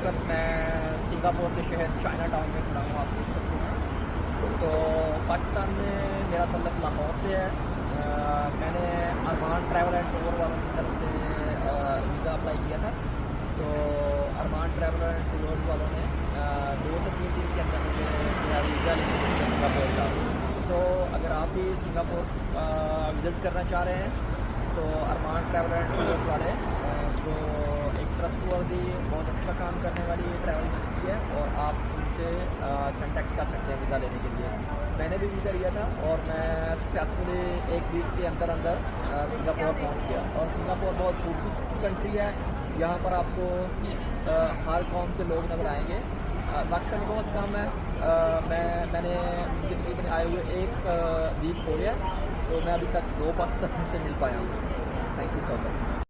वक्त मैं सिंगापुर के शहर चाइना टाउन में खड़ा हूँ, आप देख सकते हैं। तो पाकिस्तान में मेरा तल्लुक़ लाहौर से है। मैंने अरमान ट्रैवल एंड टूर वालों की तरफ से वीज़ा अप्लाई किया था। तो अरमान ट्रैवल एंड टूर वालों ने 2 से 3 दिन के अंदर मुझे मेरा वीज़ा लेके दे दिया सिंगापुर का। सो अगर आप भी सिंगापुर विज़िट करना चाह रहे हैं तो अरमान ट्रैवल एंड टूर वाले जो एक ट्रस्टवर्दी बहुत अच्छा काम करने वाली ट्रैवल एजेंसी है, और आप उनसे कांटेक्ट कर सकते हैं वीज़ा लेने के लिए। मैंने भी वीज़ा लिया था और मैं सक्सेसफुली 1 वीक के अंदर अंदर सिंगापुर पहुंच गया। और सिंगापुर बहुत खूबसूरत कंट्री है। यहाँ पर आपको हर कौम के लोग नज़र आएंगे। पाकिस्तानी बहुत कम है। मैंने तकरीबन आए हुए 1 वीक हो गया, तो मैं अभी तक 2 पाकिस्तान से मिल पाया हूँ।